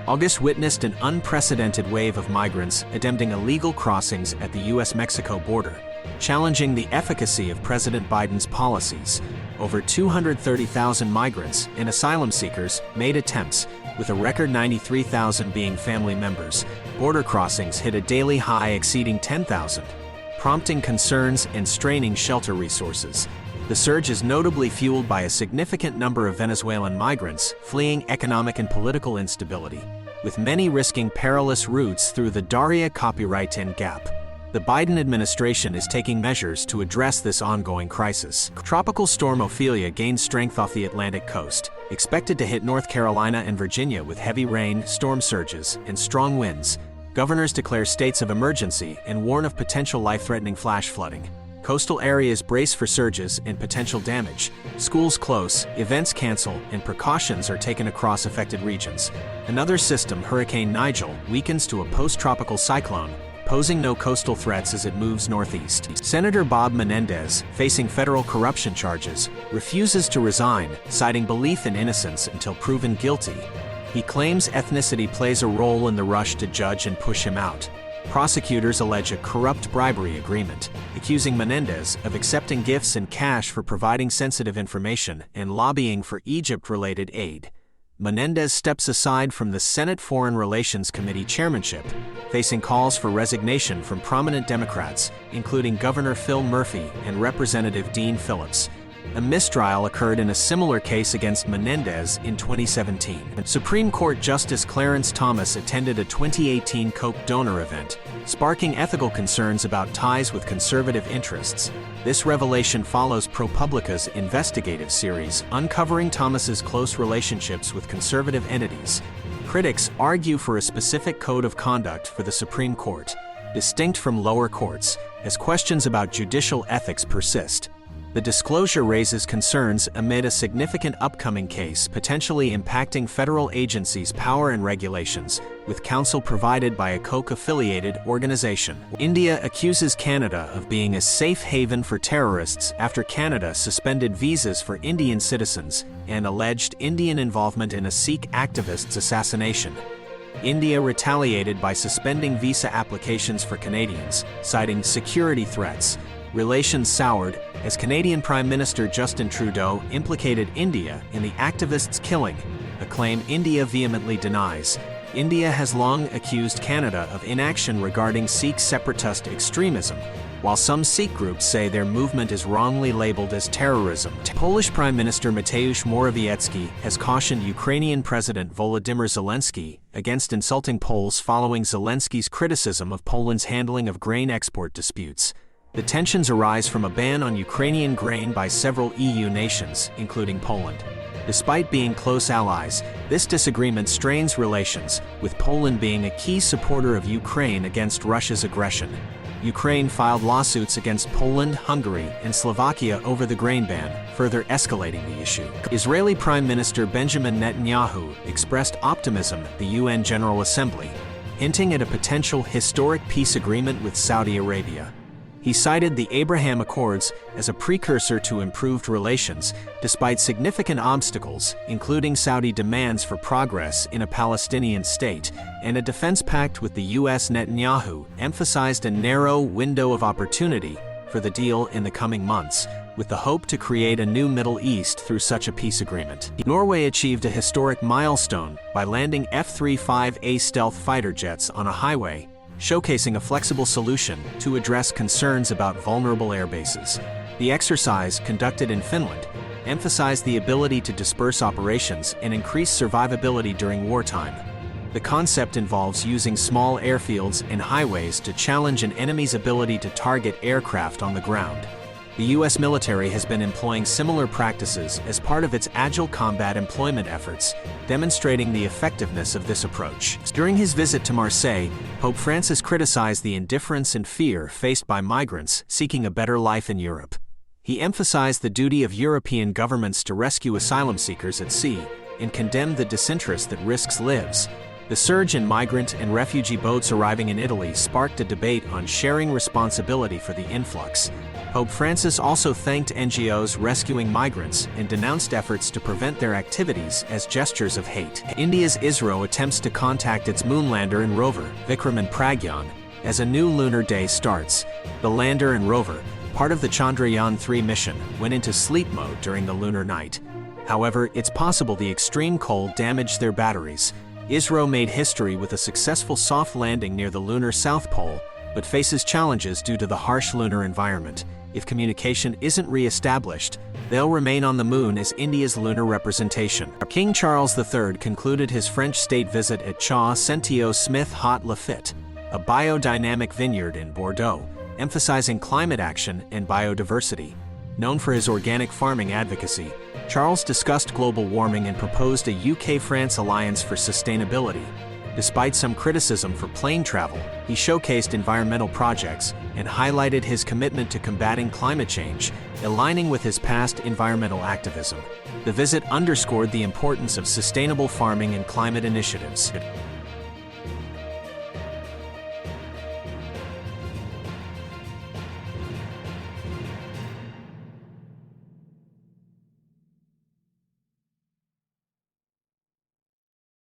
August witnessed an unprecedented wave of migrants attempting illegal crossings at the U.S.-Mexico border, challenging the efficacy of President Biden's policies. Over 230,000 migrants and asylum seekers made attempts, with a record 93,000 being family members. Border crossings hit a daily high exceeding 10,000, prompting concerns and straining shelter resources. The surge is notably fueled by a significant number of Venezuelan migrants fleeing economic and political instability, with many risking perilous routes through the Darien Copyright Gap. The Biden administration is taking measures to address this ongoing crisis. Tropical storm Ophelia gained strength off the Atlantic coast, expected to hit North Carolina and Virginia with heavy rain, storm surges, and strong winds. Governors declare states of emergency and warn of potential life-threatening flash flooding. Coastal areas brace for surges and potential damage. Schools close, events cancel, and precautions are taken across affected regions. Another system, Hurricane Nigel, weakens to a post-tropical cyclone, posing no coastal threats as it moves northeast. Senator Bob Menendez, facing federal corruption charges, refuses to resign, citing belief in innocence until proven guilty. He claims ethnicity plays a role in the rush to judge and push him out. Prosecutors allege a corrupt bribery agreement, accusing Menendez of accepting gifts and cash for providing sensitive information and lobbying for Egypt-related aid. Menendez steps aside from the Senate Foreign Relations Committee chairmanship, facing calls for resignation from prominent Democrats, including Governor Phil Murphy and Representative Dean Phillips. A mistrial occurred in a similar case against Menendez in 2017. Supreme Court Justice Clarence Thomas attended a 2018 Koch donor event, sparking ethical concerns about ties with conservative interests. This revelation follows ProPublica's investigative series, uncovering Thomas's close relationships with conservative entities. Critics argue for a specific code of conduct for the Supreme Court, distinct from lower courts, as questions about judicial ethics persist. The disclosure raises concerns amid a significant upcoming case potentially impacting federal agencies' power and regulations, with counsel provided by a Koch-affiliated organization. India accuses Canada of being a safe haven for terrorists after Canada suspended visas for Indian citizens and alleged Indian involvement in a Sikh activist's assassination. India retaliated by suspending visa applications for Canadians, citing security threats. Relations soured as Canadian Prime Minister Justin Trudeau implicated India in the activist's killing, a claim India vehemently denies. India has long accused Canada of inaction regarding Sikh separatist extremism, while some Sikh groups say their movement is wrongly labeled as terrorism. Polish Prime Minister Mateusz Morawiecki has cautioned Ukrainian President Volodymyr Zelensky against insulting Poles following Zelensky's criticism of Poland's handling of grain export disputes. The tensions arise from a ban on Ukrainian grain by several EU nations, including Poland. Despite being close allies, this disagreement strains relations, with Poland being a key supporter of Ukraine against Russia's aggression. Ukraine filed lawsuits against Poland, Hungary, and Slovakia over the grain ban, further escalating the issue. Israeli Prime Minister Benjamin Netanyahu expressed optimism at the UN General Assembly, hinting at a potential historic peace agreement with Saudi Arabia. He cited the Abraham Accords as a precursor to improved relations, despite significant obstacles, including Saudi demands for progress in a Palestinian state, and a defense pact with the U.S. Netanyahu emphasized a narrow window of opportunity for the deal in the coming months, with the hope to create a new Middle East through such a peace agreement. Norway achieved a historic milestone by landing F-35A stealth fighter jets on a highway, showcasing a flexible solution to address concerns about vulnerable airbases. The exercise, conducted in Finland, emphasized the ability to disperse operations and increase survivability during wartime. The concept involves using small airfields and highways to challenge an enemy's ability to target aircraft on the ground. The U.S. military has been employing similar practices as part of its agile combat employment efforts, demonstrating the effectiveness of this approach. During his visit to Marseille, Pope Francis criticized the indifference and fear faced by migrants seeking a better life in Europe. He emphasized the duty of European governments to rescue asylum seekers at sea and condemned the disinterest that risks lives. The surge in migrant and refugee boats arriving in Italy sparked a debate on sharing responsibility for the influx. Pope Francis also thanked NGOs rescuing migrants and denounced efforts to prevent their activities as gestures of hate. India's Isro attempts to contact its moonlander and rover, Vikram and Pragyan, as a new lunar day starts. The lander and rover, part of the Chandrayaan-3 mission, went into sleep mode during the lunar night. However, it's possible the extreme cold damaged their batteries. Isro made history with a successful soft landing near the lunar south pole, but faces challenges due to the harsh lunar environment. If communication isn't re-established, they'll remain on the moon as India's lunar representation. King Charles III concluded his French state visit at Cha Sentio Smith Haut Lafitte, a biodynamic vineyard in Bordeaux, emphasizing climate action and biodiversity. Known for his organic farming advocacy, Charles discussed global warming and proposed a UK-France alliance for sustainability. Despite some criticism for plane travel, he showcased environmental projects and highlighted his commitment to combating climate change, aligning with his past environmental activism. The visit underscored the importance of sustainable farming and climate initiatives.